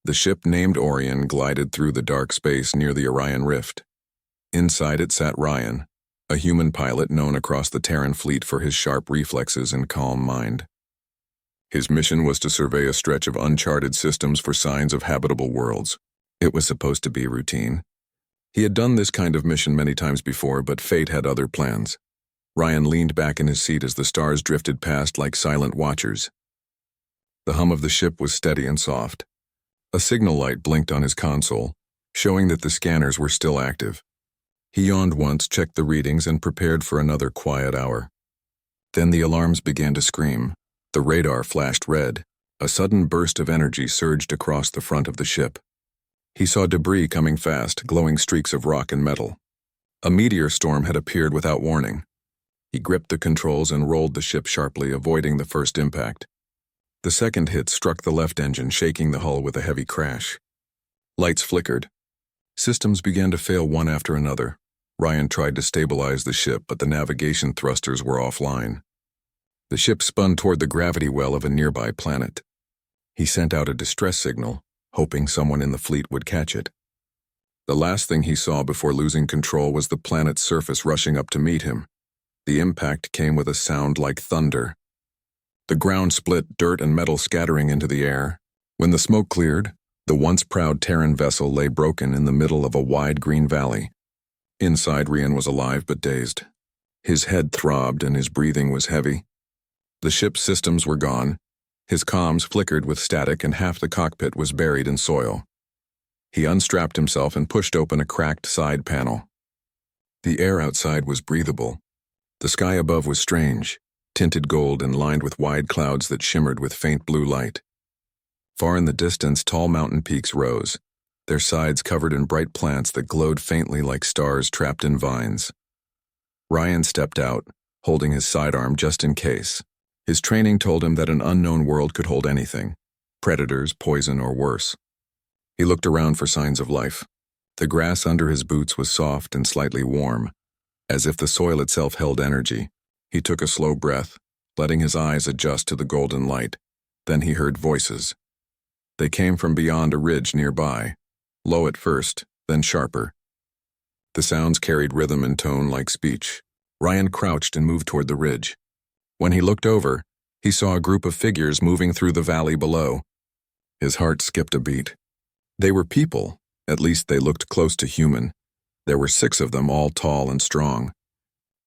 The ship named Orion glided through the dark space near the Orion Rift. Inside it sat Ryan, a human pilot known across the Terran fleet for his sharp reflexes and calm mind. His mission was to survey a stretch of uncharted systems for signs of habitable worlds. It was supposed to be routine. He had done this kind of mission many times before, but fate had other plans. Ryan leaned back in his seat as the stars drifted past like silent watchers. The hum of the ship was steady and soft. A signal light blinked on his console, showing that the scanners were still active. He yawned once, checked the readings, and prepared for another quiet hour. Then the alarms began to scream. The radar flashed red. A sudden burst of energy surged across the front of the ship. He saw debris coming fast, glowing streaks of rock and metal. A meteor storm had appeared without warning. He gripped the controls and rolled the ship sharply, avoiding the first impact. The second hit struck the left engine, shaking the hull with a heavy crash. Lights flickered. Systems began to fail one after another. Ryan tried to stabilize the ship, but the navigation thrusters were offline. The ship spun toward the gravity well of a nearby planet. He sent out a distress signal, hoping someone in the fleet would catch it. The last thing he saw before losing control was the planet's surface rushing up to meet him. The impact came with a sound like thunder. The ground split, dirt and metal scattering into the air. When the smoke cleared, the once proud Terran vessel lay broken in the middle of a wide green valley. Inside, Ryan was alive but dazed. His head throbbed and his breathing was heavy. The ship's systems were gone. His comms flickered with static and half the cockpit was buried in soil. He unstrapped himself and pushed open a cracked side panel. The air outside was breathable. The sky above was strange, tinted gold and lined with wide clouds that shimmered with faint blue light. Far in the distance, tall mountain peaks rose, their sides covered in bright plants that glowed faintly like stars trapped in vines. Ryan stepped out, holding his sidearm just in case. His training told him that an unknown world could hold anything, predators, poison, or worse. He looked around for signs of life. The grass under his boots was soft and slightly warm, as if the soil itself held energy. He took a slow breath, letting his eyes adjust to the golden light. Then he heard voices. They came from beyond a ridge nearby, low at first, then sharper. The sounds carried rhythm and tone like speech. Ryan crouched and moved toward the ridge. When he looked over, he saw a group of figures moving through the valley below. His heart skipped a beat. They were people, at least they looked close to human. There were 6 of them, all tall and strong.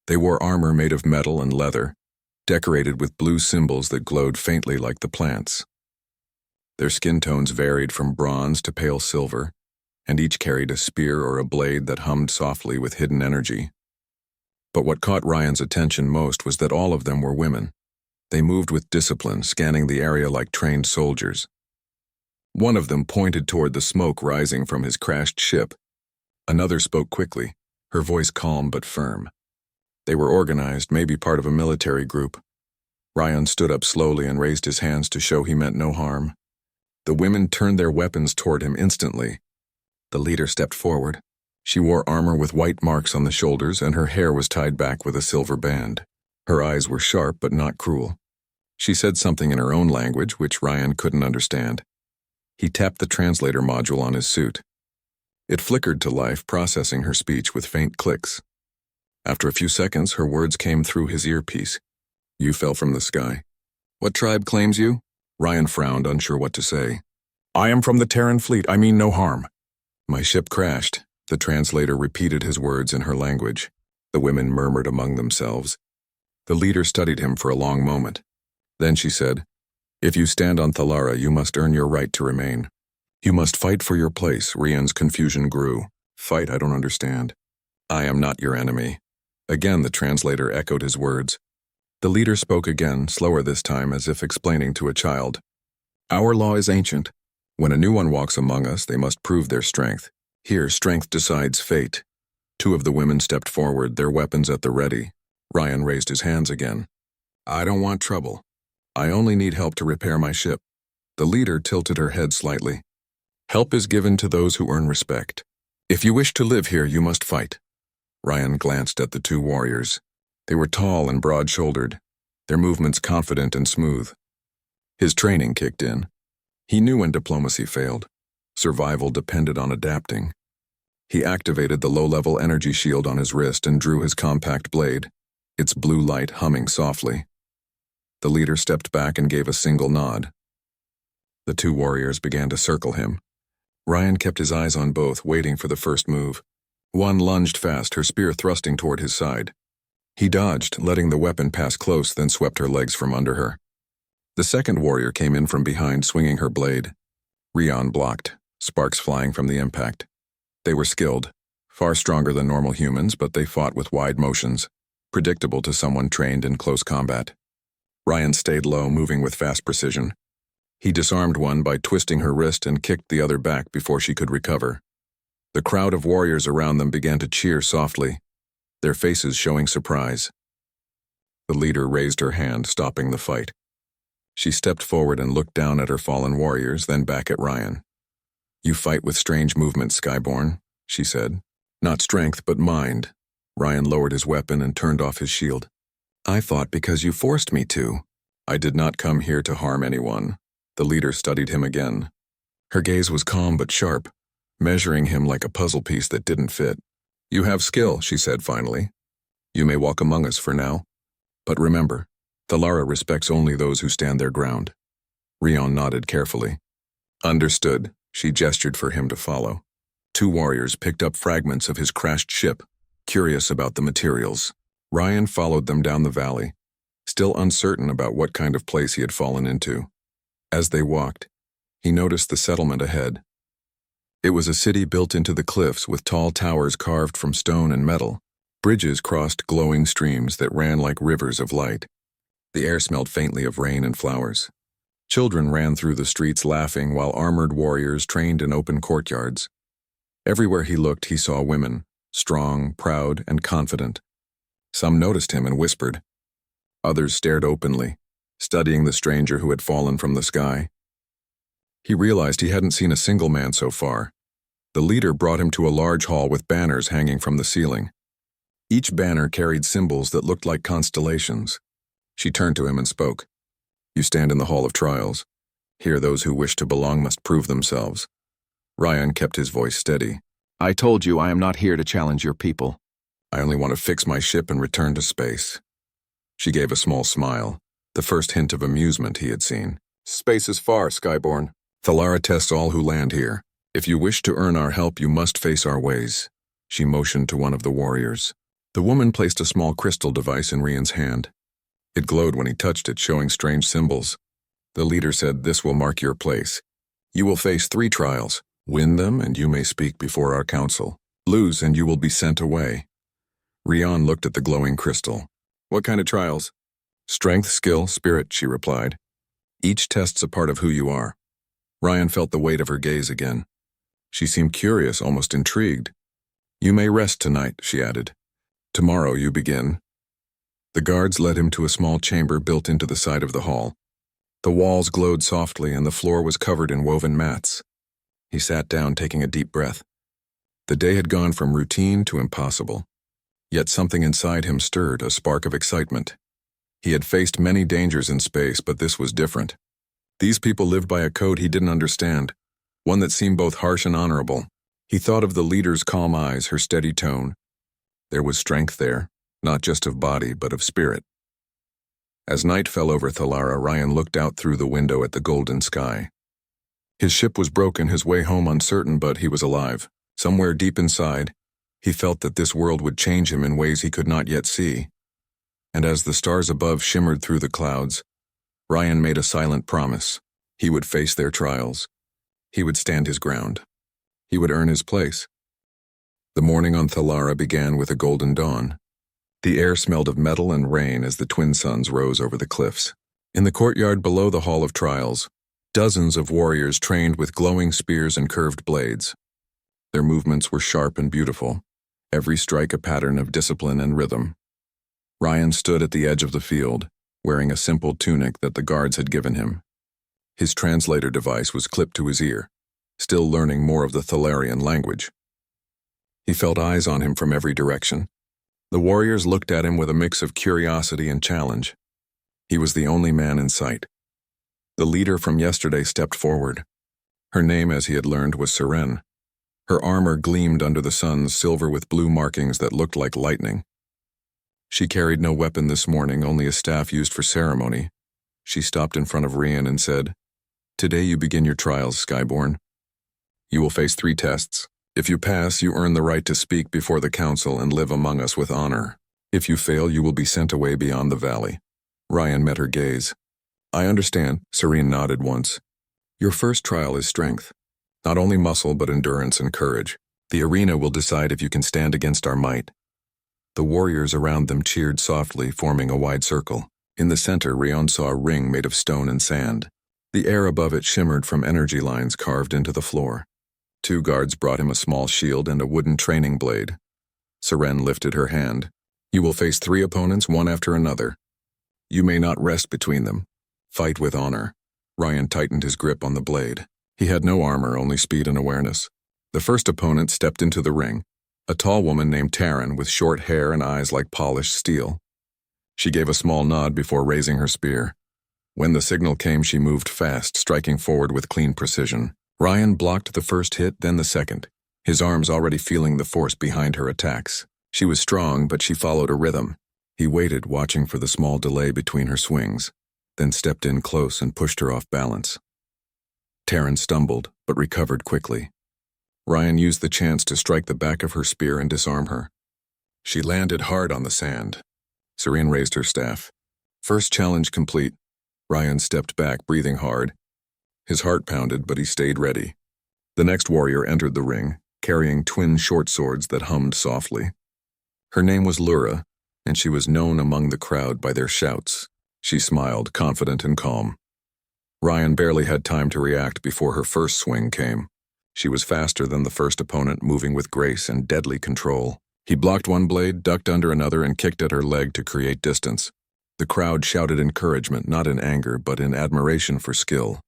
They wore armor made of metal and leather, decorated with blue symbols that glowed faintly like the plants. Their skin tones varied from bronze to pale silver, and each carried a spear or a blade that hummed softly with hidden energy. But what caught Ryan's attention most was that all of them were women. They moved with discipline, scanning the area like trained soldiers. One of them pointed toward the smoke rising from his crashed ship. Another spoke quickly, her voice calm but firm. They were organized, maybe part of a military group. Ryan stood up slowly and raised his hands to show he meant no harm. The women turned their weapons toward him instantly. The leader stepped forward. She wore armor with white marks on the shoulders, and her hair was tied back with a silver band. Her eyes were sharp but not cruel. She said something in her own language, which Ryan couldn't understand. He tapped the translator module on his suit. It flickered to life, processing her speech with faint clicks. After a few seconds, her words came through his earpiece. "You fell from the sky. What tribe claims you?" Ryan frowned, unsure what to say. "I am from the Terran fleet. I mean no harm." "My ship crashed." The translator repeated his words in her language. The women murmured among themselves. The leader studied him for a long moment. Then she said, "If you stand on Thalara, you must earn your right to remain. You must fight for your place." Ryan's confusion grew. "Fight? I don't understand." "I am not your enemy." Again, the translator echoed his words. The leader spoke again, slower this time, as if explaining to a child. "Our law is ancient. When a new one walks among us, they must prove their strength. Here, strength decides fate." 2 of the women stepped forward, their weapons at the ready. Ryan raised his hands again. "I don't want trouble. I only need help to repair my ship." The leader tilted her head slightly. "Help is given to those who earn respect. If you wish to live here, you must fight." Ryan glanced at the 2 warriors. They were tall and broad-shouldered, their movements confident and smooth. His training kicked in. He knew when diplomacy failed. Survival depended on adapting. He activated the low-level energy shield on his wrist and drew his compact blade, its blue light humming softly. The leader stepped back and gave a single nod. The two warriors began to circle him. Ryan kept his eyes on both, waiting for the first move. One lunged fast, her spear thrusting toward his side. He dodged, letting the weapon pass close, then swept her legs from under her. The second warrior came in from behind, swinging her blade. Rion blocked, sparks flying from the impact. They were skilled, far stronger than normal humans, but they fought with wide motions, predictable to someone trained in close combat. Ryan stayed low, moving with fast precision. He disarmed one by twisting her wrist and kicked the other back before she could recover. The crowd of warriors around them began to cheer softly, their faces showing surprise. The leader raised her hand, stopping the fight. She stepped forward and looked down at her fallen warriors, then back at Ryan. "You fight with strange movements, Skyborn," she said. "Not strength, but mind." Ryan lowered his weapon and turned off his shield. "I fought because you forced me to." "I did not come here to harm anyone." The leader studied him again. Her gaze was calm but sharp, measuring him like a puzzle piece that didn't fit. "You have skill," she said finally. "You may walk among us for now. But remember, Thalara respects only those who stand their ground." Rion nodded carefully. "Understood." She gestured for him to follow. Two warriors picked up fragments of his crashed ship, curious about the materials. Ryan followed them down the valley, still uncertain about what kind of place he had fallen into. As they walked, he noticed the settlement ahead. It was a city built into the cliffs with tall towers carved from stone and metal. Bridges crossed glowing streams that ran like rivers of light. The air smelled faintly of rain and flowers. Children ran through the streets laughing while armored warriors trained in open courtyards. Everywhere he looked, he saw women, strong, proud, and confident. Some noticed him and whispered. Others stared openly, studying the stranger who had fallen from the sky. He realized he hadn't seen a single man so far. The leader brought him to a large hall with banners hanging from the ceiling. Each banner carried symbols that looked like constellations. She turned to him and spoke. "You stand in the Hall of Trials. Here those who wish to belong must prove themselves." Ryan kept his voice steady. "I told you I am not here to challenge your people. I only want to fix my ship and return to space." She gave a small smile, the first hint of amusement he had seen. "Space is far, Skyborn. Thalara tests all who land here. If you wish to earn our help, you must face our ways." She motioned to one of the warriors. The woman placed a small crystal device in Rian's hand. It glowed when he touched it, showing strange symbols. The leader said, "This will mark your place. You will face 3 trials. Win them, and you may speak before our council. Lose, and you will be sent away." Rian looked at the glowing crystal. "What kind of trials?" "Strength, skill, spirit," she replied. "Each tests a part of who you are." Ryan felt the weight of her gaze again. She seemed curious, almost intrigued. "You may rest tonight," she added. "Tomorrow you begin." The guards led him to a small chamber built into the side of the hall. The walls glowed softly and the floor was covered in woven mats. He sat down, taking a deep breath. The day had gone from routine to impossible. Yet something inside him stirred, a spark of excitement. He had faced many dangers in space, but this was different. These people lived by a code he didn't understand, one that seemed both harsh and honorable. He thought of the leader's calm eyes, her steady tone. There was strength there, not just of body, but of spirit. As night fell over Thalara, Ryan looked out through the window at the golden sky. His ship was broken, his way home uncertain, but he was alive. Somewhere deep inside, he felt that this world would change him in ways he could not yet see. And as the stars above shimmered through the clouds, Ryan made a silent promise. He would face their trials. He would stand his ground. He would earn his place. The morning on Thalara began with a golden dawn. The air smelled of metal and rain as the twin suns rose over the cliffs. In the courtyard below the Hall of Trials, dozens of warriors trained with glowing spears and curved blades. Their movements were sharp and beautiful, every strike a pattern of discipline and rhythm. Ryan stood at the edge of the field, wearing a simple tunic that the guards had given him. His translator device was clipped to his ear, still learning more of the Thalarian language. He felt eyes on him from every direction. The warriors looked at him with a mix of curiosity and challenge. He was the only man in sight. The leader from yesterday stepped forward. Her name, as he had learned, was Siren. Her armor gleamed under the sun, silver with blue markings that looked like lightning. She carried no weapon this morning, only a staff used for ceremony. She stopped in front of Rian and said, "Today you begin your trials, Skyborn. You will face 3 tests. If you pass, you earn the right to speak before the council and live among us with honor. If you fail, you will be sent away beyond the valley." Ryan met her gaze. "I understand," Serene nodded once. "Your first trial is strength. Not only muscle, but endurance and courage. The arena will decide if you can stand against our might." The warriors around them cheered softly, forming a wide circle. In the center, Rion saw a ring made of stone and sand. The air above it shimmered from energy lines carved into the floor. 2 guards brought him a small shield and a wooden training blade. Seren lifted her hand. "You will face 3 opponents, one after another. You may not rest between them. Fight with honor." Ryan tightened his grip on the blade. He had no armor, only speed and awareness. The first opponent stepped into the ring, a tall woman named Taryn with short hair and eyes like polished steel. She gave a small nod before raising her spear. When the signal came, she moved fast, striking forward with clean precision. Ryan blocked the first hit, then the second, his arms already feeling the force behind her attacks. She was strong, but she followed a rhythm. He waited, watching for the small delay between her swings, then stepped in close and pushed her off balance. Taryn stumbled, but recovered quickly. Ryan used the chance to strike the back of her spear and disarm her. She landed hard on the sand. Serene raised her staff. First challenge complete. Ryan stepped back, breathing hard. His heart pounded, but he stayed ready. The next warrior entered the ring, carrying twin short swords that hummed softly. Her name was Lura, and she was known among the crowd by their shouts. She smiled, confident and calm. Ryan barely had time to react before her first swing came. She was faster than the first opponent, moving with grace and deadly control. He blocked one blade, ducked under another, and kicked at her leg to create distance. The crowd shouted encouragement, not in anger, but in admiration for skill.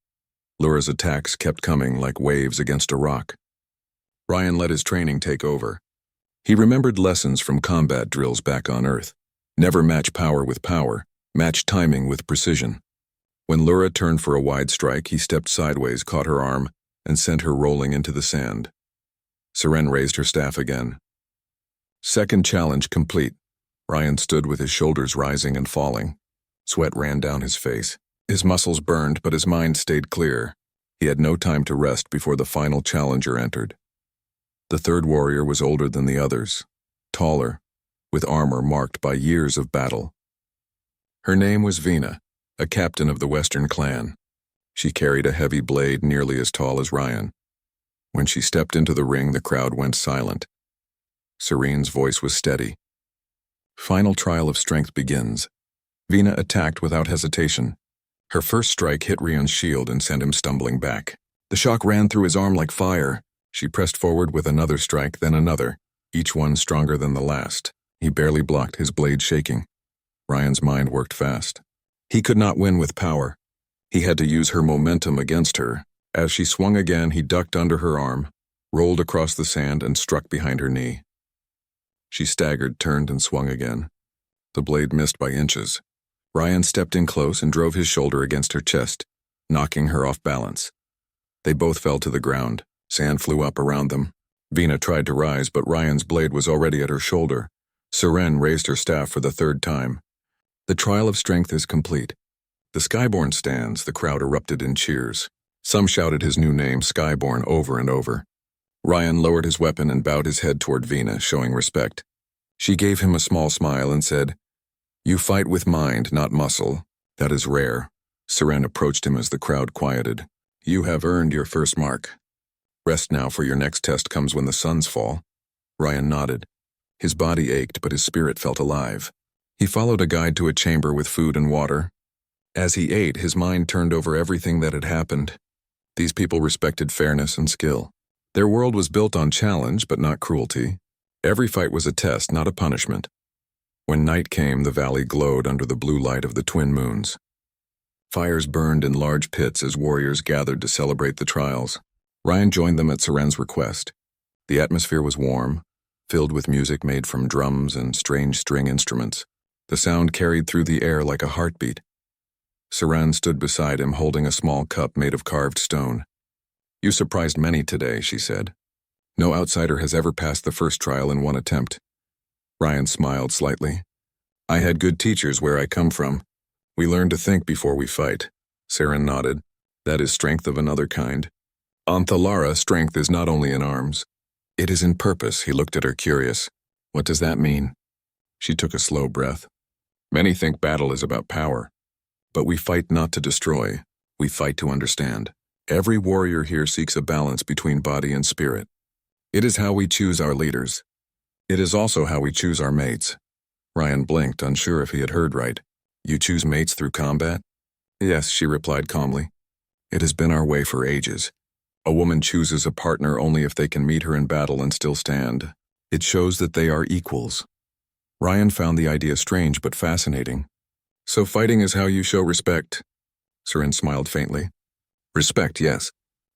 Lura's attacks kept coming like waves against a rock. Ryan let his training take over. He remembered lessons from combat drills back on Earth. Never match power with power, match timing with precision. When Lura turned for a wide strike, he stepped sideways, caught her arm, and sent her rolling into the sand. Seren raised her staff again. Second challenge complete. Ryan stood with his shoulders rising and falling. Sweat ran down his face. His muscles burned, but his mind stayed clear. He had no time to rest before the final challenger entered. The third warrior was older than the others, taller, with armor marked by years of battle. Her name was Vina, a captain of the Western clan. She carried a heavy blade nearly as tall as Ryan. When she stepped into the ring, the crowd went silent. Serene's voice was steady. Final trial of strength begins. Vina attacked without hesitation. Her first strike hit Rion's shield and sent him stumbling back. The shock ran through his arm like fire. She pressed forward with another strike, then another, each one stronger than the last. He barely blocked, his blade shaking. Ryan's mind worked fast. He could not win with power. He had to use her momentum against her. As she swung again, he ducked under her arm, rolled across the sand, and struck behind her knee. She staggered, turned, and swung again. The blade missed by inches. Ryan stepped in close and drove his shoulder against her chest, knocking her off balance. They both fell to the ground. Sand flew up around them. Vina tried to rise, but Ryan's blade was already at her shoulder. Seren raised her staff for the 3rd time. The trial of strength is complete. The Skyborn stands. The crowd erupted in cheers. Some shouted his new name, Skyborn, over and over. Ryan lowered his weapon and bowed his head toward Vina, showing respect. She gave him a small smile and said, "You fight with mind, not muscle. That is rare." Seren approached him as the crowd quieted. "You have earned your first mark. Rest now, for your next test comes when the suns fall." Ryan nodded. His body ached, but his spirit felt alive. He followed a guide to a chamber with food and water. As he ate, his mind turned over everything that had happened. These people respected fairness and skill. Their world was built on challenge, but not cruelty. Every fight was a test, not a punishment. When night came, the valley glowed under the blue light of the twin moons. Fires burned in large pits as warriors gathered to celebrate the trials. Ryan joined them at Seren's request. The atmosphere was warm, filled with music made from drums and strange string instruments. The sound carried through the air like a heartbeat. Seren stood beside him, holding a small cup made of carved stone. You surprised many today, she said. No outsider has ever passed the first trial in one attempt. Ryan smiled slightly. I had good teachers where I come from. We learn to think before we fight. Saren nodded. That is strength of another kind. On Thalara, strength is not only in arms. It is in purpose. He looked at her curious. What does that mean? She took a slow breath. Many think battle is about power. But we fight not to destroy. We fight to understand. Every warrior here seeks a balance between body and spirit. It is how we choose our leaders. It is also how we choose our mates. Ryan blinked, unsure if he had heard right. You choose mates through combat? Yes, she replied calmly. It has been our way for ages. A woman chooses a partner only if they can meet her in battle and still stand. It shows that they are equals. Ryan found the idea strange but fascinating. So fighting is how you show respect? Saren smiled faintly. Respect, yes.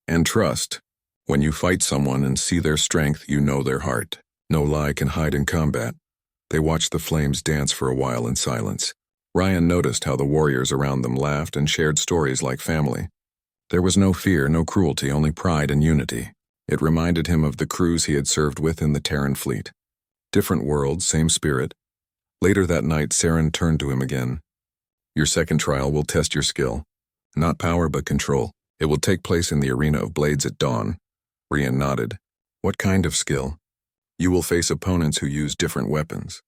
And trust. When you fight someone and see their strength, you know their heart. No lie can hide in combat. They watched the flames dance for a while in silence. Ryan noticed how the warriors around them laughed and shared stories like family. There was no fear, no cruelty, only pride and unity. It reminded him of the crews he had served with in the Terran fleet. Different worlds, same spirit. Later that night, Saren turned to him again. Your second trial will test your skill. Not power, but control. It will take place in the arena of blades at dawn. Ryan nodded. What kind of skill? You will face opponents who use different weapons.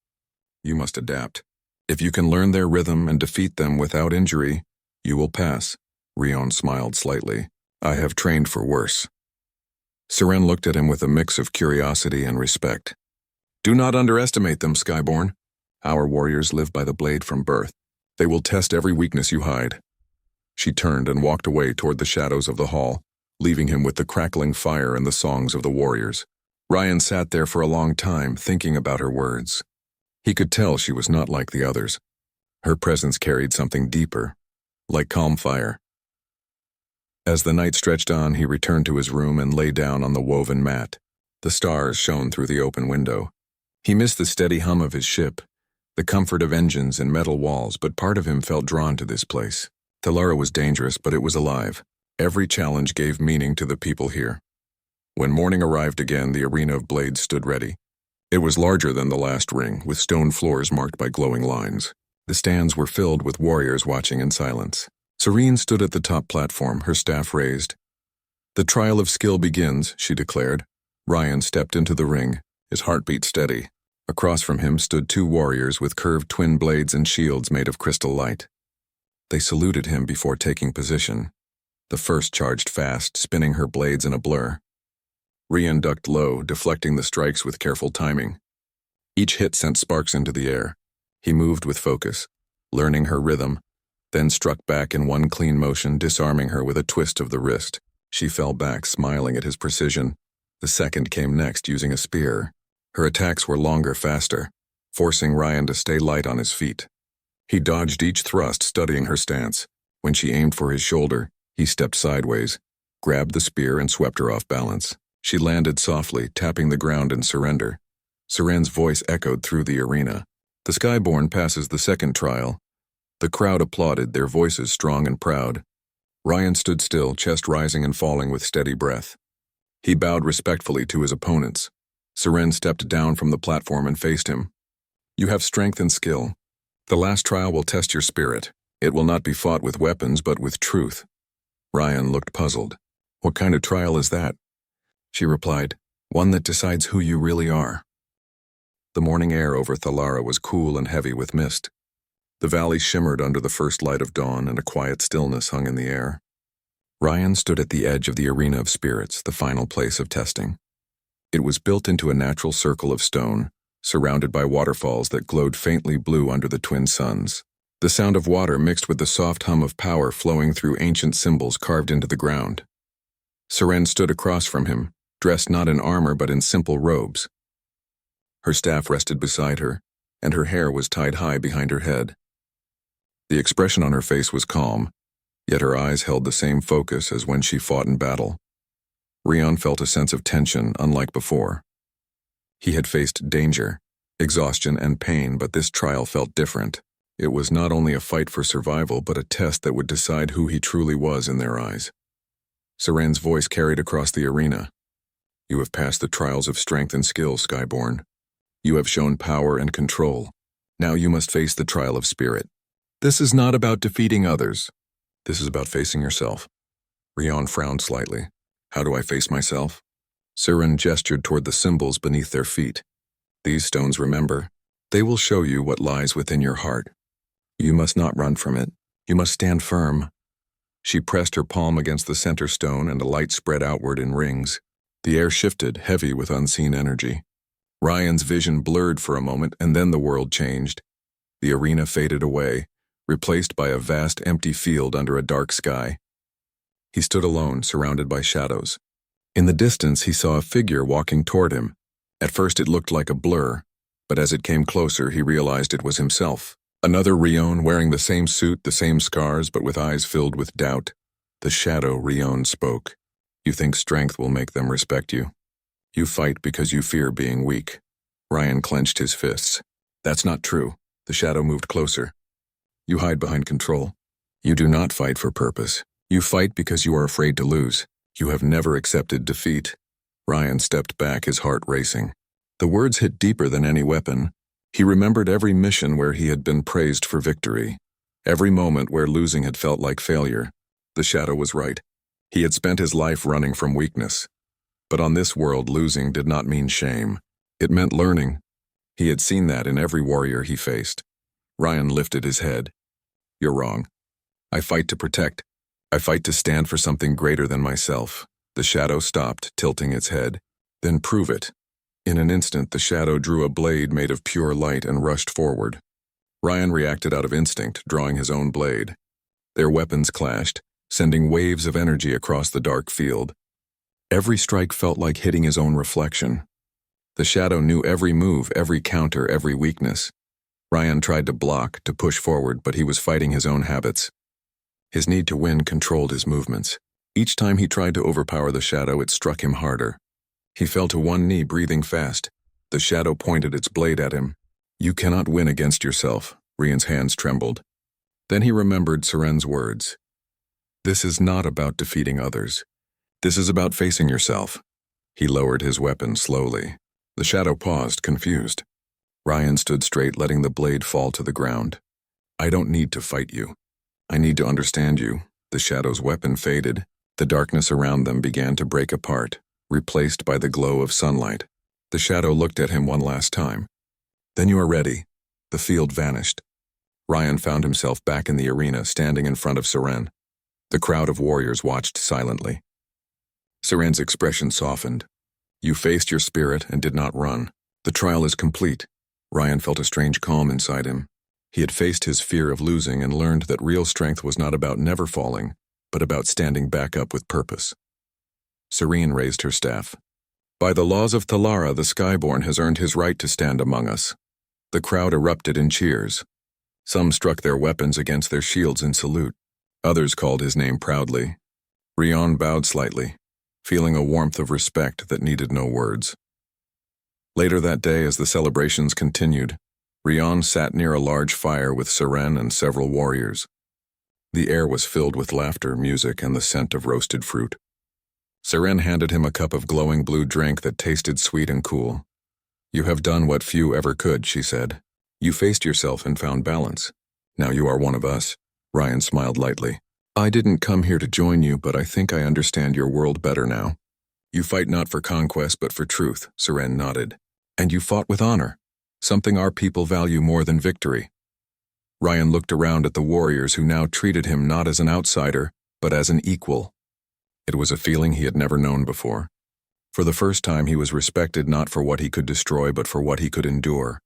You must adapt. If you can learn their rhythm and defeat them without injury, you will pass. Rion smiled slightly. I have trained for worse. Saren looked at him with a mix of curiosity and respect. Do not underestimate them, Skyborn. Our warriors live by the blade from birth. They will test every weakness you hide. She turned and walked away toward the shadows of the hall, leaving him with the crackling fire and the songs of the warriors. Ryan sat there for a long time, thinking about her words. He could tell she was not like the others. Her presence carried something deeper, like calm fire. As the night stretched on, he returned to his room and lay down on the woven mat. The stars shone through the open window. He missed the steady hum of his ship, the comfort of engines and metal walls, but part of him felt drawn to this place. Thalara was dangerous, but it was alive. Every challenge gave meaning to the people here. When morning arrived again, the arena of blades stood ready. It was larger than the last ring, with stone floors marked by glowing lines. The stands were filled with warriors watching in silence. Serene stood at the top platform, her staff raised. The trial of skill begins, she declared. Ryan stepped into the ring, his heartbeat steady. Across from him stood two warriors with curved twin blades and shields made of crystal light. They saluted him before taking position. The first charged fast, spinning her blades in a blur. Rian ducked low, deflecting the strikes with careful timing. Each hit sent sparks into the air. He moved with focus, learning her rhythm, then struck back in one clean motion, disarming her with a twist of the wrist. She fell back, smiling at his precision. The second came next, using a spear. Her attacks were longer, faster, forcing Ryan to stay light on his feet. He dodged each thrust, studying her stance. When she aimed for his shoulder, he stepped sideways, grabbed the spear and swept her off balance. She landed softly, tapping the ground in surrender. Saren's voice echoed through the arena. The Skyborn passes the second trial. The crowd applauded, their voices strong and proud. Ryan stood still, chest rising and falling with steady breath. He bowed respectfully to his opponents. Saren stepped down from the platform and faced him. You have strength and skill. The last trial will test your spirit. It will not be fought with weapons, but with truth. Ryan looked puzzled. What kind of trial is that? She replied, one that decides who you really are. The morning air over Thalara was cool and heavy with mist. The valley shimmered under the first light of dawn, and a quiet stillness hung in the air. Ryan stood at the edge of the arena of spirits, the final place of testing. It was built into a natural circle of stone, surrounded by waterfalls that glowed faintly blue under the twin suns. The sound of water mixed with the soft hum of power flowing through ancient symbols carved into the ground. Saren stood across from him, dressed not in armor but in simple robes. Her staff rested beside her, and her hair was tied high behind her head. The expression on her face was calm, yet her eyes held the same focus as when she fought in battle. Rion felt a sense of tension unlike before. He had faced danger, exhaustion, and pain, but this trial felt different. It was not only a fight for survival, but a test that would decide who he truly was in their eyes. Siren's voice carried across the arena. You have passed the trials of strength and skill, Skyborn. You have shown power and control. Now you must face the trial of spirit. This is not about defeating others. This is about facing yourself. Rion frowned slightly. How do I face myself? Siren gestured toward the symbols beneath their feet. These stones, remember, they will show you what lies within your heart. You must not run from it. You must stand firm. She pressed her palm against the center stone and a light spread outward in rings. The air shifted, heavy with unseen energy. Ryan's vision blurred for a moment, and then the world changed. The arena faded away, replaced by a vast empty field under a dark sky. He stood alone, surrounded by shadows. In the distance, he saw a figure walking toward him. At first it looked like a blur, but as it came closer, he realized it was himself. Another Rion wearing the same suit, the same scars, but with eyes filled with doubt. The shadow Rion spoke. You think strength will make them respect you. You fight because you fear being weak. Ryan clenched his fists. That's not true. The shadow moved closer. You hide behind control. You do not fight for purpose. You fight because you are afraid to lose. You have never accepted defeat. Ryan stepped back, his heart racing. The words hit deeper than any weapon. He remembered every mission where he had been praised for victory. Every moment where losing had felt like failure. The shadow was right. He had spent his life running from weakness. But on this world, losing did not mean shame. It meant learning. He had seen that in every warrior he faced. Ryan lifted his head. You're wrong. I fight to protect. I fight to stand for something greater than myself. The shadow stopped, tilting its head. Then prove it. In an instant, the shadow drew a blade made of pure light and rushed forward. Ryan reacted out of instinct, drawing his own blade. Their weapons clashed, sending waves of energy across the dark field. Every strike felt like hitting his own reflection. The shadow knew every move, every counter, every weakness. Ryan tried to block, to push forward, but he was fighting his own habits. His need to win controlled his movements. Each time he tried to overpower the shadow, it struck him harder. He fell to one knee, breathing fast. The shadow pointed its blade at him. You cannot win against yourself. Ryan's hands trembled. Then he remembered Siren's words. This is not about defeating others. This is about facing yourself. He lowered his weapon slowly. The shadow paused, confused. Ryan stood straight, letting the blade fall to the ground. I don't need to fight you. I need to understand you. The shadow's weapon faded. The darkness around them began to break apart, replaced by the glow of sunlight. The shadow looked at him one last time. Then you are ready. The field vanished. Ryan found himself back in the arena, standing in front of Siren. The crowd of warriors watched silently. Siren's expression softened. You faced your spirit and did not run. The trial is complete. Ryan felt a strange calm inside him. He had faced his fear of losing and learned that real strength was not about never falling, but about standing back up with purpose. Serene raised her staff. By the laws of Thalara, the Skyborn has earned his right to stand among us. The crowd erupted in cheers. Some struck their weapons against their shields in salute. Others called his name proudly. Rion bowed slightly, feeling a warmth of respect that needed no words. Later that day, as the celebrations continued, Rion sat near a large fire with Siren and several warriors. The air was filled with laughter, music, and the scent of roasted fruit. Siren handed him a cup of glowing blue drink that tasted sweet and cool. You have done what few ever could, she said. You faced yourself and found balance. Now you are one of us. Ryan smiled lightly. I didn't come here to join you, but I think I understand your world better now. You fight not for conquest, but for truth, Siren nodded. And you fought with honor, something our people value more than victory. Ryan looked around at the warriors who now treated him not as an outsider, but as an equal. It was a feeling he had never known before. For the first time, he was respected not for what he could destroy, but for what he could endure.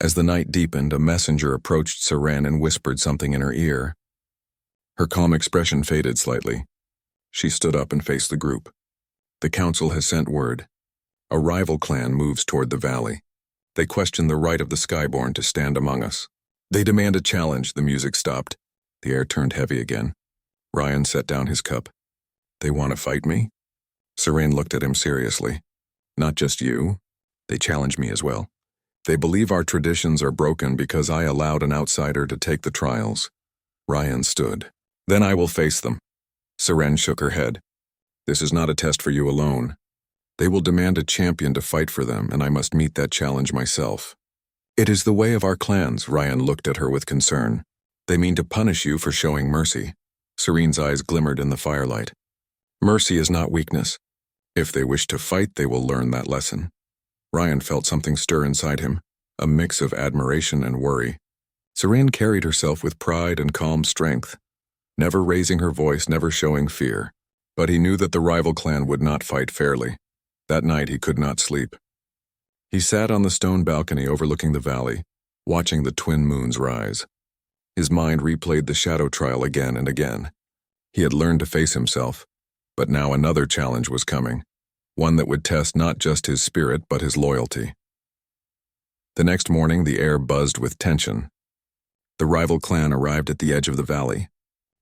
As the night deepened, a messenger approached Siren and whispered something in her ear. Her calm expression faded slightly. She stood up and faced the group. The council has sent word. A rival clan moves toward the valley. They question the right of the Skyborn to stand among us. They demand a challenge. The music stopped. The air turned heavy again. Ryan set down his cup. They want to fight me? Siren looked at him seriously. Not just you. They challenge me as well. They believe our traditions are broken because I allowed an outsider to take the trials. Ryan stood. Then I will face them. Siren shook her head. This is not a test for you alone. They will demand a champion to fight for them, and I must meet that challenge myself. It is the way of our clans. Ryan looked at her with concern. They mean to punish you for showing mercy. Serene's eyes glimmered in the firelight. Mercy is not weakness. If they wish to fight, they will learn that lesson. Ryan felt something stir inside him, a mix of admiration and worry. Serene carried herself with pride and calm strength, never raising her voice, never showing fear. But he knew that the rival clan would not fight fairly. That night he could not sleep. He sat on the stone balcony overlooking the valley, watching the twin moons rise. His mind replayed the shadow trial again and again. He had learned to face himself, but now another challenge was coming, one that would test not just his spirit but his loyalty. The next morning the air buzzed with tension. The rival clan arrived at the edge of the valley.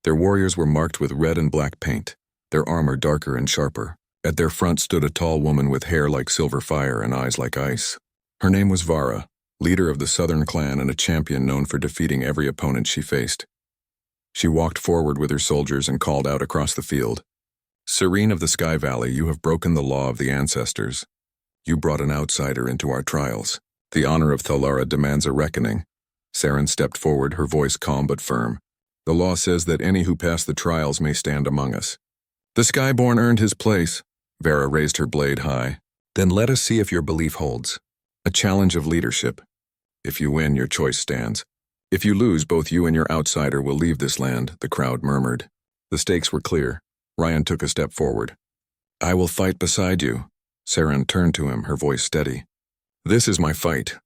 Their warriors were marked with red and black paint, their armor darker and sharper. At their front stood a tall woman with hair like silver fire and eyes like ice. Her name was Vara, leader of the southern clan and a champion known for defeating every opponent she faced. She walked forward with her soldiers and called out across the field. Serene of the Sky Valley, you have broken the law of the ancestors. You brought an outsider into our trials. The honor of Thalara demands a reckoning. Saren stepped forward, her voice calm but firm. The law says that any who pass the trials may stand among us. The Skyborn earned his place. Vera raised her blade high. Then let us see if your belief holds. A challenge of leadership. If you win, your choice stands. If you lose, both you and your outsider will leave this land, the crowd murmured. The stakes were clear. Ryan took a step forward. I will fight beside you. Saren turned to him, her voice steady. This is my fight.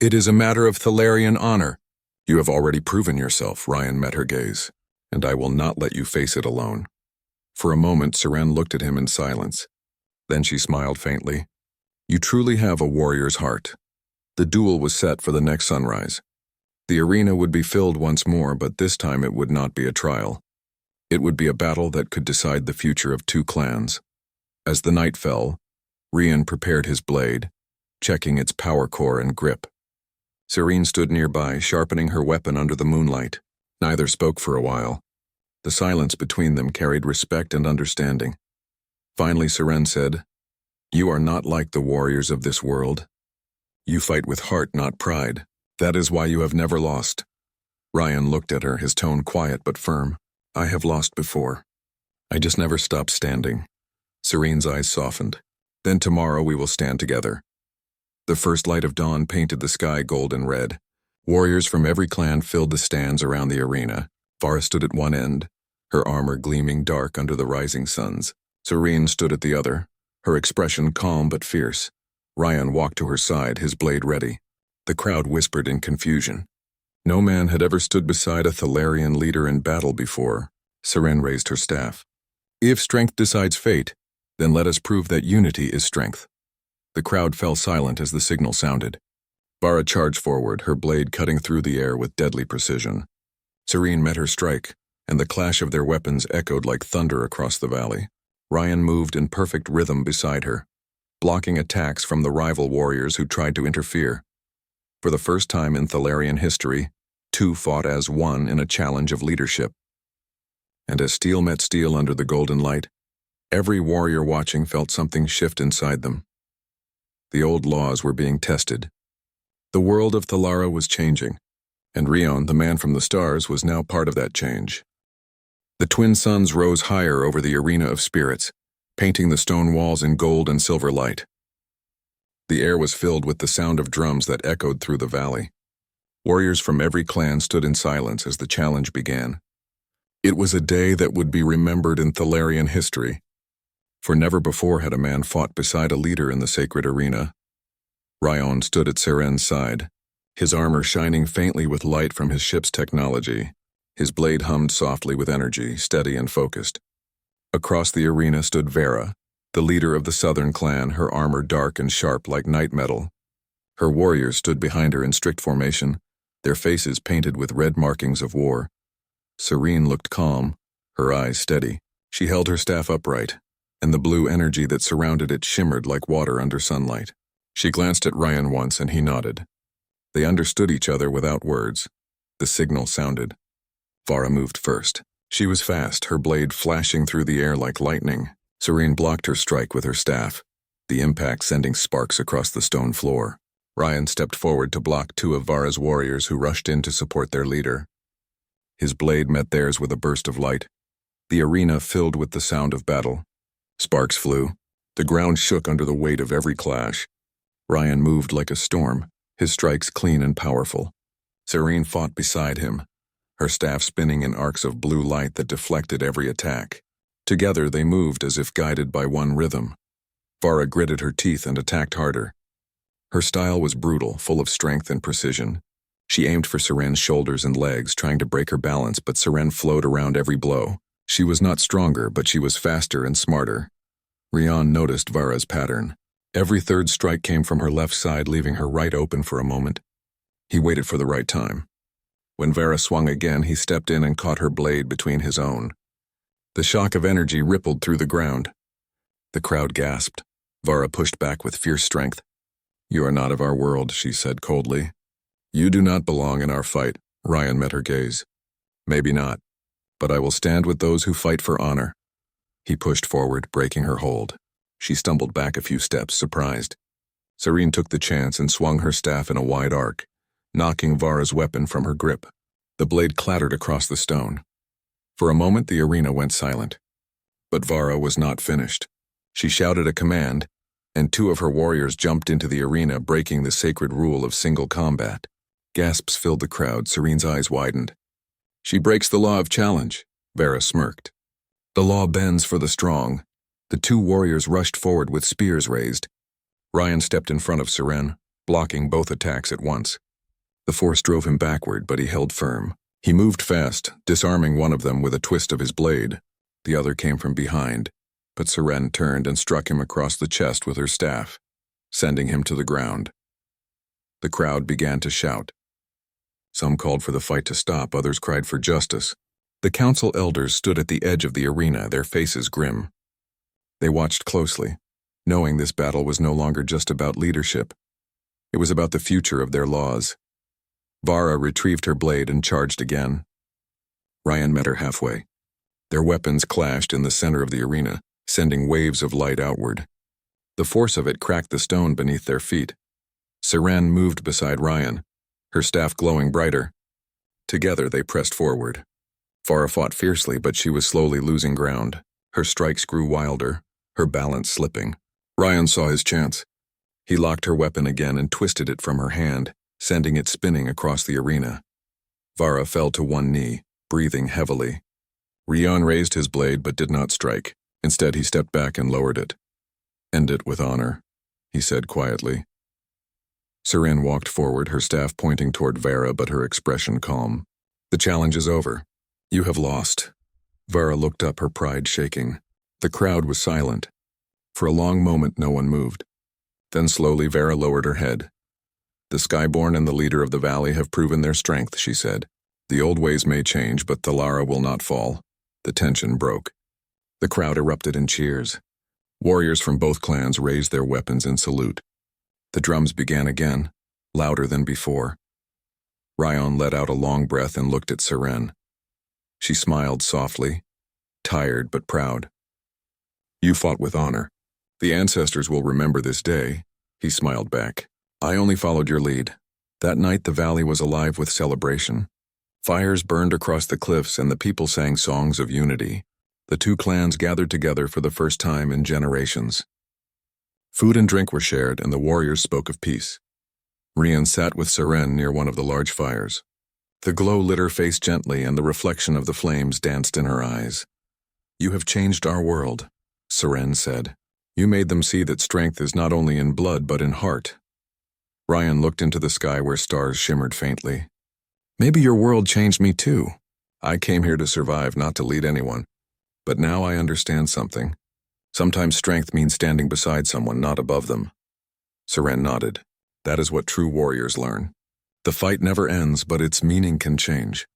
It is a matter of Thalarian honor. You have already proven yourself, Ryan met her gaze, and I will not let you face it alone. For a moment, Saren looked at him in silence. Then she smiled faintly. You truly have a warrior's heart. The duel was set for the next sunrise. The arena would be filled once more, but this time it would not be a trial. It would be a battle that could decide the future of two clans. As the night fell, Rian prepared his blade, checking its power core and grip. Serene stood nearby, sharpening her weapon under the moonlight. Neither spoke for a while. The silence between them carried respect and understanding. Finally, Seren said, You are not like the warriors of this world. You fight with heart, not pride. That is why you have never lost. Ryan looked at her, his tone quiet but firm. I have lost before. I just never stopped standing. Serene's eyes softened. Then tomorrow we will stand together. The first light of dawn painted the sky gold and red. Warriors from every clan filled the stands around the arena. Vara stood at one end, her armor gleaming dark under the rising suns. Serene stood at the other, her expression calm but fierce. Ryan walked to her side, his blade ready. The crowd whispered in confusion. No man had ever stood beside a Thalarian leader in battle before. Seren raised her staff. If strength decides fate, then let us prove that unity is strength. The crowd fell silent as the signal sounded. Vara charged forward, her blade cutting through the air with deadly precision. Serene met her strike, and the clash of their weapons echoed like thunder across the valley. Ryan moved in perfect rhythm beside her, blocking attacks from the rival warriors who tried to interfere. For the first time in Thalarian history, two fought as one in a challenge of leadership. And as steel met steel under the golden light, every warrior watching felt something shift inside them. The old laws were being tested. The world of Thalara was changing, and Rion, the man from the stars, was now part of that change. The twin suns rose higher over the arena of spirits, painting the stone walls in gold and silver light. The air was filled with the sound of drums that echoed through the valley. Warriors from every clan stood in silence as the challenge began. It was a day that would be remembered in Thalarian history, for never before had a man fought beside a leader in the sacred arena. Ryan stood at Seren's side, his armor shining faintly with light from his ship's technology. His blade hummed softly with energy, steady and focused. Across the arena stood Vera, the leader of the southern clan, her armor dark and sharp like night metal. Her warriors stood behind her in strict formation, their faces painted with red markings of war. Serene looked calm, her eyes steady. She held her staff upright, and the blue energy that surrounded it shimmered like water under sunlight. She glanced at Ryan once and he nodded. They understood each other without words. The signal sounded. Vara moved first. She was fast, her blade flashing through the air like lightning. Serene blocked her strike with her staff, the impact sending sparks across the stone floor. Ryan stepped forward to block two of Vara's warriors who rushed in to support their leader. His blade met theirs with a burst of light. The arena filled with the sound of battle. Sparks flew. The ground shook under the weight of every clash. Ryan moved like a storm, his strikes clean and powerful. Serene fought beside him, her staff spinning in arcs of blue light that deflected every attack. Together they moved as if guided by one rhythm. Vara gritted her teeth and attacked harder. Her style was brutal, full of strength and precision. She aimed for Serene's shoulders and legs, trying to break her balance, but Serene flowed around every blow. She was not stronger, but she was faster and smarter. Ryan noticed Vara's pattern. Every third strike came from her left side, leaving her right open for a moment. He waited for the right time. When Vara swung again, he stepped in and caught her blade between his own. The shock of energy rippled through the ground. The crowd gasped. Vara pushed back with fierce strength. "You are not of our world," she said coldly. "You do not belong in our fight." Ryan met her gaze. "Maybe not, but I will stand with those who fight for honor." He pushed forward, breaking her hold. She stumbled back a few steps, surprised. Serene took the chance and swung her staff in a wide arc, knocking Vara's weapon from her grip. The blade clattered across the stone. For a moment the arena went silent. But Vara was not finished. She shouted a command, and two of her warriors jumped into the arena, breaking the sacred rule of single combat. Gasps filled the crowd. Serene's eyes widened. "She breaks the law of challenge," Vara smirked. "The law bends for the strong." The two warriors rushed forward with spears raised. Ryan stepped in front of Serene, blocking both attacks at once. The force drove him backward, but he held firm. He moved fast, disarming one of them with a twist of his blade. The other came from behind, but Serene turned and struck him across the chest with her staff, sending him to the ground. The crowd began to shout. Some called for the fight to stop, others cried for justice. The council elders stood at the edge of the arena, their faces grim. They watched closely, knowing this battle was no longer just about leadership. It was about the future of their laws. Vara retrieved her blade and charged again. Ryan met her halfway. Their weapons clashed in the center of the arena, sending waves of light outward. The force of it cracked the stone beneath their feet. Serene moved beside Ryan, her staff glowing brighter. Together they pressed forward. Vara fought fiercely, but she was slowly losing ground. Her strikes grew wilder, her balance slipping. Ryan saw his chance. He locked her weapon again and twisted it from her hand, sending it spinning across the arena. Vara fell to one knee, breathing heavily. Ryan raised his blade but did not strike. Instead, he stepped back and lowered it. "End it with honor," he said quietly. Serene walked forward, her staff pointing toward Vara, but her expression calm. "The challenge is over. You have lost." Vara looked up, her pride shaking. The crowd was silent. For a long moment, no one moved. Then slowly, Vara lowered her head. "The Skyborn and the leader of the valley have proven their strength," she said. "The old ways may change, but Thalara will not fall." The tension broke. The crowd erupted in cheers. Warriors from both clans raised their weapons in salute. The drums began again, louder than before. Ryan let out a long breath and looked at Serene. She smiled softly, tired but proud. "You fought with honor. The ancestors will remember this day," he smiled back. "I only followed your lead." That night the valley was alive with celebration. Fires burned across the cliffs and the people sang songs of unity. The two clans gathered together for the first time in generations. Food and drink were shared, and the warriors spoke of peace. Ryan sat with Serene near one of the large fires. The glow lit her face gently, and the reflection of the flames danced in her eyes. "You have changed our world," Serene said. "You made them see that strength is not only in blood but in heart." Ryan looked into the sky where stars shimmered faintly. "Maybe your world changed me too. I came here to survive, not to lead anyone. But now I understand something. Sometimes strength means standing beside someone, not above them." Serene nodded. "That is what true warriors learn. The fight never ends, but its meaning can change."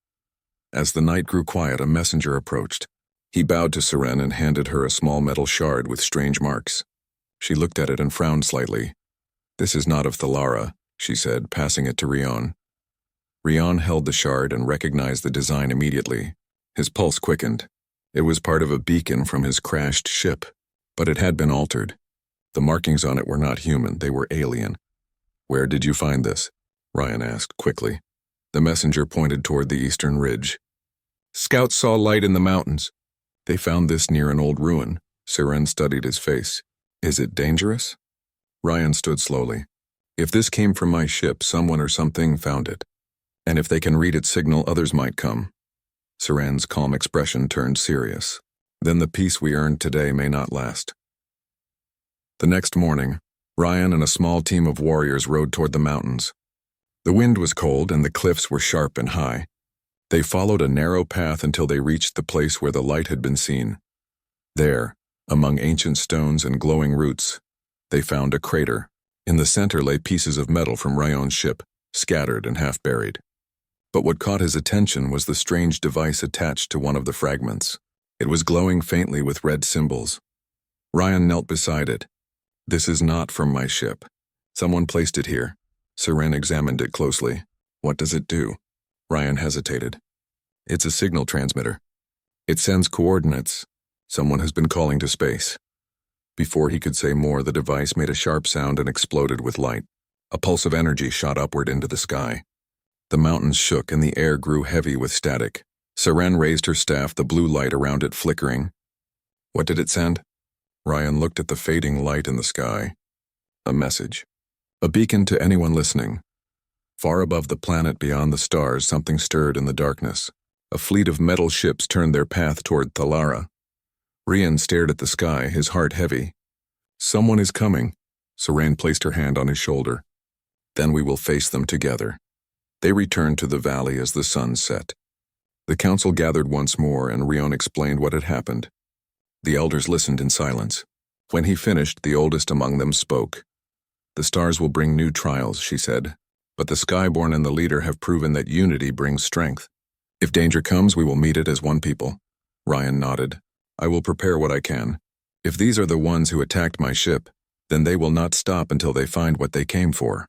As the night grew quiet, a messenger approached. He bowed to Serene and handed her a small metal shard with strange marks. She looked at it and frowned slightly. "This is not of Thalara," she said, passing it to Ryan. Ryan held the shard and recognized the design immediately. His pulse quickened. It was part of a beacon from his crashed ship. But it had been altered. The markings on it were not human, they were alien. "Where did you find this?" Ryan asked quickly. The messenger pointed toward the eastern ridge. "Scouts saw light in the mountains. They found this near an old ruin." Siren studied his face. "Is it dangerous?" Ryan stood slowly. "If this came from my ship, someone or something found it. And if they can read its signal, others might come." Siren's calm expression turned serious. "Then the peace we earned today may not last." The next morning, Ryan and a small team of warriors rode toward the mountains. The wind was cold and the cliffs were sharp and high. They followed a narrow path until they reached the place where the light had been seen. There, among ancient stones and glowing roots, they found a crater. In the center lay pieces of metal from Ryan's ship, scattered and half buried. But what caught his attention was the strange device attached to one of the fragments. It was glowing faintly with red symbols. Ryan knelt beside it. "This is not from my ship. Someone placed it here." Siren examined it closely. "What does it do?" Ryan hesitated. "It's a signal transmitter. It sends coordinates. Someone has been calling to space." Before he could say more, the device made a sharp sound and exploded with light. A pulse of energy shot upward into the sky. The mountains shook and the air grew heavy with static. Siren raised her staff, the blue light around it flickering. "What did it send?" Ryan looked at the fading light in the sky. A message. A beacon to anyone listening. Far above the planet beyond the stars, something stirred in the darkness. A fleet of metal ships turned their path toward Thalara. Ryan stared at the sky, his heart heavy. "Someone is coming." Siren placed her hand on his shoulder. "Then we will face them together." They returned to the valley as the sun set. The council gathered once more, and Ryan explained what had happened. The elders listened in silence. When he finished, the oldest among them spoke. "The stars will bring new trials," she said. "But the Skyborn and the leader have proven that unity brings strength. If danger comes, we will meet it as one people." Ryan nodded. "I will prepare what I can. If these are the ones who attacked my ship, then they will not stop until they find what they came for."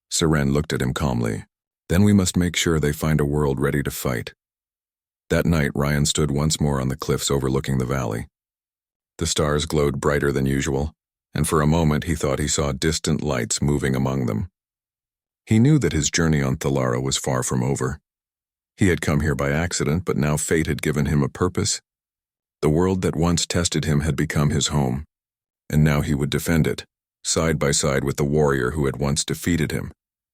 Siren looked at him calmly. "Then we must make sure they find a world ready to fight." That night, Ryan stood once more on the cliffs overlooking the valley. The stars glowed brighter than usual, and for a moment he thought he saw distant lights moving among them. He knew that his journey on Thalara was far from over. He had come here by accident, but now fate had given him a purpose. The world that once tested him had become his home, and now he would defend it, side by side with the warrior who had once defeated him.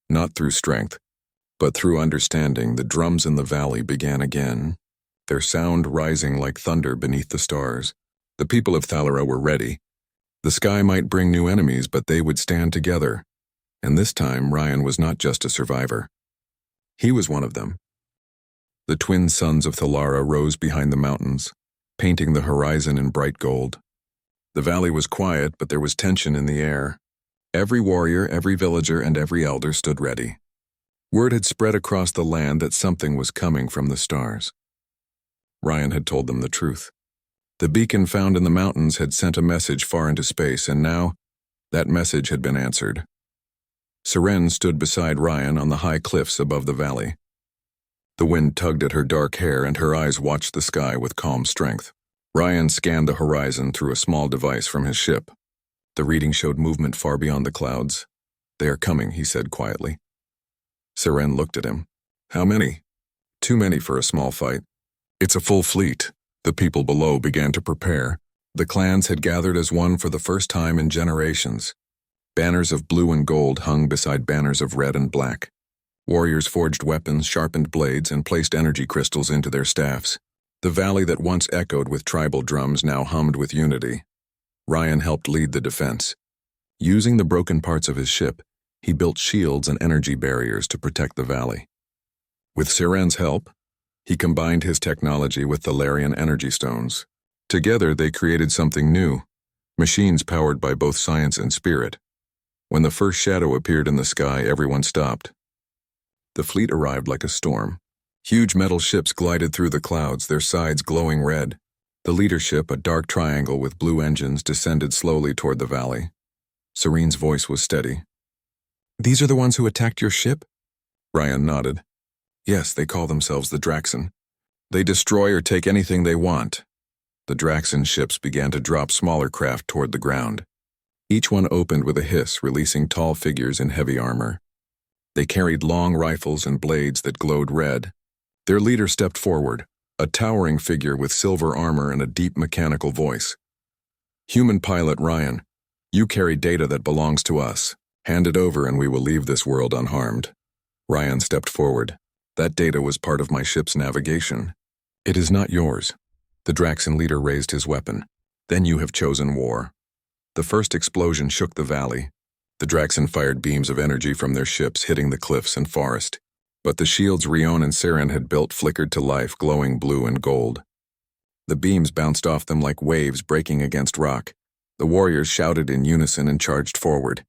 Not through strength, but through understanding. The drums in the valley began again, their sound rising like thunder beneath the stars. The people of Thalara were ready. The sky might bring new enemies, but they would stand together. And this time, Ryan was not just a survivor. He was one of them. The twin suns of Thalara rose behind the mountains, painting the horizon in bright gold. The valley was quiet, but there was tension in the air. Every warrior, every villager, and every elder stood ready. Word had spread across the land that something was coming from the stars. Ryan had told them the truth. The beacon found in the mountains had sent a message far into space, and now that message had been answered. Siren stood beside Ryan on the high cliffs above the valley. The wind tugged at her dark hair, and her eyes watched the sky with calm strength. Ryan scanned the horizon through a small device from his ship. The reading showed movement far beyond the clouds. "They are coming," he said quietly. Siren looked at him. "How many?" "Too many for a small fight." "It's a full fleet." The people below began to prepare. The clans had gathered as one for the first time in generations. Banners of blue and gold hung beside banners of red and black. Warriors forged weapons, sharpened blades, and placed energy crystals into their staffs. The valley that once echoed with tribal drums now hummed with unity. Ryan helped lead the defense. Using the broken parts of his ship, he built shields and energy barriers to protect the valley. With Siren's help, he combined his technology with the Thalarian energy stones. Together they created something new, machines powered by both science and spirit. When the first shadow appeared in the sky, everyone stopped. The fleet arrived like a storm. Huge metal ships glided through the clouds, their sides glowing red. The leadership, a dark triangle with blue engines, descended slowly toward the valley. Serene's voice was steady. "These are the ones who attacked your ship?" Ryan nodded. "Yes, they call themselves the Draxon. They destroy or take anything they want." The Draxan ships began to drop smaller craft toward the ground. Each one opened with a hiss, releasing tall figures in heavy armor. They carried long rifles and blades that glowed red. Their leader stepped forward, a towering figure with silver armor and a deep mechanical voice. "Human pilot Ryan, you carry data that belongs to us. Hand it over and we will leave this world unharmed." Ryan stepped forward. "That data was part of my ship's navigation. It is not yours." The Draxan leader raised his weapon. "Then you have chosen war." The first explosion shook the valley. The Draxan fired beams of energy from their ships, hitting the cliffs and forest. But the shields Rion and Saren had built flickered to life, glowing blue and gold. The beams bounced off them like waves breaking against rock. The warriors shouted in unison and charged forward.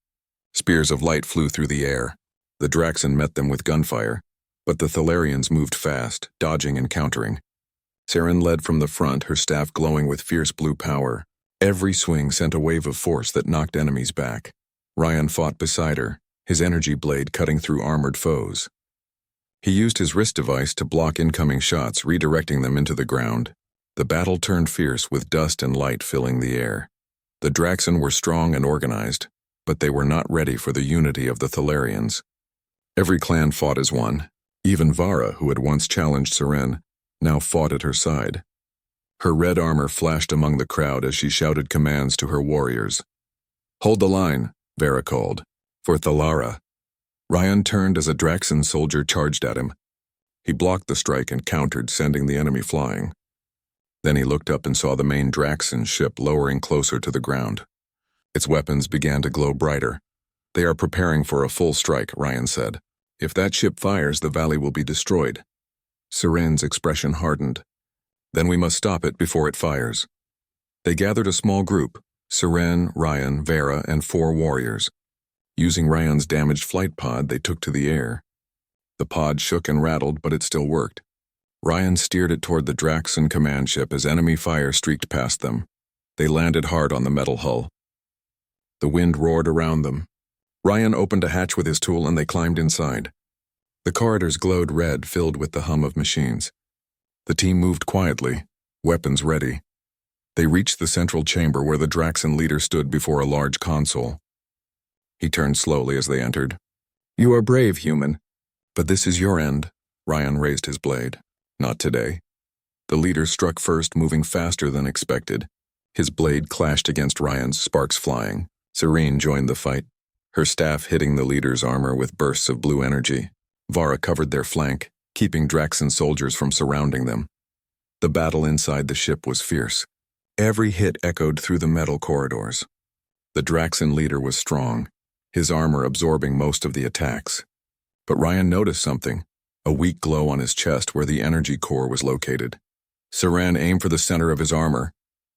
Spears of light flew through the air. The Draxan met them with gunfire, but the Thalarians moved fast, dodging and countering. Saren led from the front, her staff glowing with fierce blue power. Every swing sent a wave of force that knocked enemies back. Ryan fought beside her, his energy blade cutting through armored foes. He used his wrist device to block incoming shots, redirecting them into the ground. The battle turned fierce, with dust and light filling the air. The Draxan were strong and organized, but they were not ready for the unity of the Thalarians. Every clan fought as one. Even Vara, who had once challenged Saren, now fought at her side. Her red armor flashed among the crowd as she shouted commands to her warriors. "Hold the line," Vara called, "for Thalara." Ryan turned as a Draxan soldier charged at him. He blocked the strike and countered, sending the enemy flying. Then he looked up and saw the main Draxan ship lowering closer to the ground. Its weapons began to glow brighter. "They are preparing for a full strike," Ryan said. "If that ship fires, the valley will be destroyed." Saren's expression hardened. "Then we must stop it before it fires." They gathered a small group: Saren, Ryan, Vara, and 4 warriors. Using Ryan's damaged flight pod, they took to the air. The pod shook and rattled, but it still worked. Ryan steered it toward the Draxan command ship as enemy fire streaked past them. They landed hard on the metal hull. The wind roared around them. Ryan opened a hatch with his tool and they climbed inside. The corridors glowed red, filled with the hum of machines. The team moved quietly, weapons ready. They reached the central chamber where the Draxan leader stood before a large console. He turned slowly as they entered. "You are brave, human. But this is your end." Ryan raised his blade. "Not today." The leader struck first, moving faster than expected. His blade clashed against Ryan's, sparks flying. Serene joined the fight, her staff hitting the leader's armor with bursts of blue energy. Vara covered their flank, keeping Draxan soldiers from surrounding them. The battle inside the ship was fierce. Every hit echoed through the metal corridors. The Draxan leader was strong, his armor absorbing most of the attacks. But Ryan noticed something, a weak glow on his chest where the energy core was located. "Saren, aim for the center of his armor,"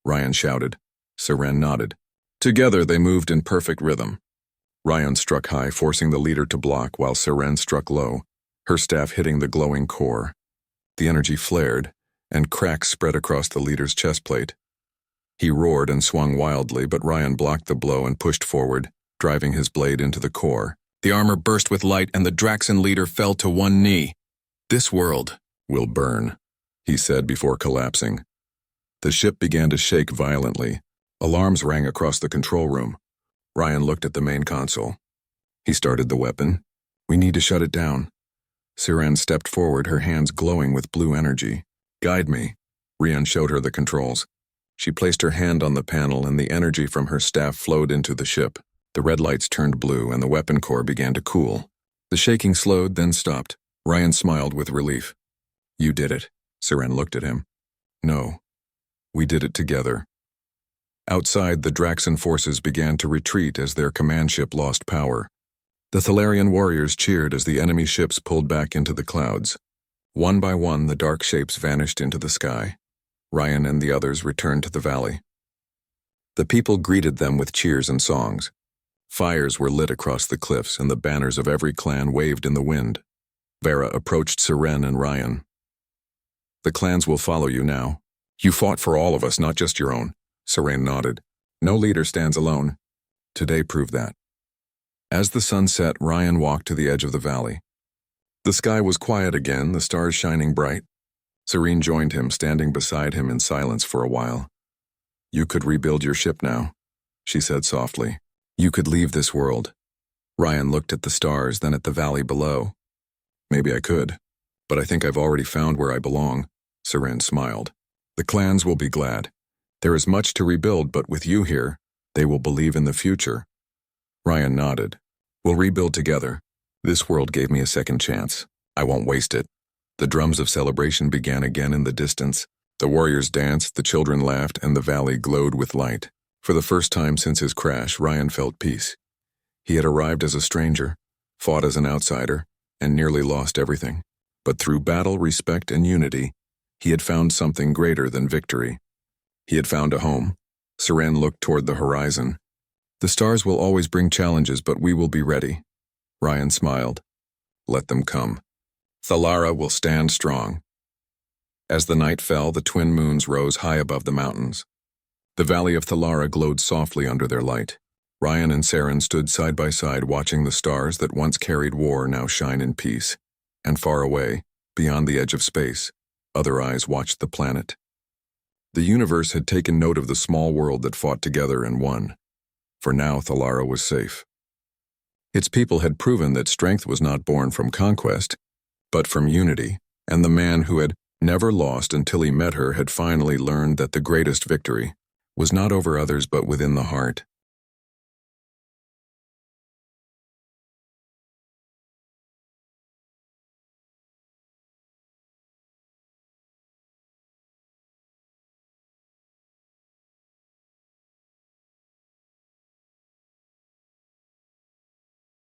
Ryan shouted. Saren nodded. Together they moved in perfect rhythm. Ryan struck high, forcing the leader to block, while Saren struck low, her staff hitting the glowing core. The energy flared, and cracks spread across the leader's chest plate. He roared and swung wildly, but Ryan blocked the blow and pushed forward, driving his blade into the core. The armor burst with light, and the Draxan leader fell to one knee. "This world will burn," he said before collapsing. The ship began to shake violently. Alarms rang across the control room. Ryan looked at the main console. He started the weapon. "We need to shut it down." Saren stepped forward, her hands glowing with blue energy. "Guide me." Rian showed her the controls. She placed her hand on the panel and the energy from her staff flowed into the ship. The red lights turned blue and the weapon core began to cool. The shaking slowed, then stopped. Ryan smiled with relief. "You did it." Saren looked at him. "No. We did it together." Outside, the Draxan forces began to retreat as their command ship lost power. The Thalarian warriors cheered as the enemy ships pulled back into the clouds. One by one, the dark shapes vanished into the sky. Ryan and the others returned to the valley. The people greeted them with cheers and songs. Fires were lit across the cliffs and the banners of every clan waved in the wind. Vara approached Saren and Ryan. "The clans will follow you now. You fought for all of us, not just your own." Saren nodded. "No leader stands alone." Today proved that. As the sun set, Ryan walked to the edge of the valley. The sky was quiet again, the stars shining bright. Serene joined him, standing beside him in silence for a while. You could rebuild your ship now, she said softly. You could leave this world. Ryan looked at the stars, then at the valley below. Maybe I could, but I think I've already found where I belong, Seren smiled. The clans will be glad. There is much to rebuild, but with you here, they will believe in the future. Ryan nodded. We'll rebuild together. This world gave me a second chance. I won't waste it. The drums of celebration began again in the distance. The warriors danced, the children laughed, and the valley glowed with light. For the first time since his crash, Ryan felt peace. He had arrived as a stranger, fought as an outsider, and nearly lost everything. But through battle, respect, and unity, he had found something greater than victory. He had found a home. Seren looked toward the horizon. The stars will always bring challenges, but we will be ready. Ryan smiled. Let them come. Thalara will stand strong. As the night fell, the twin moons rose high above the mountains. The valley of Thalara glowed softly under their light. Ryan and Seren stood side by side, watching the stars that once carried war now shine in peace. And far away, beyond the edge of space, other eyes watched the planet. The universe had taken note of the small world that fought together and won. For now, Thalara was safe. Its people had proven that strength was not born from conquest, but from unity, and the man who had never lost until he met her had finally learned that the greatest victory was not over others but within the heart.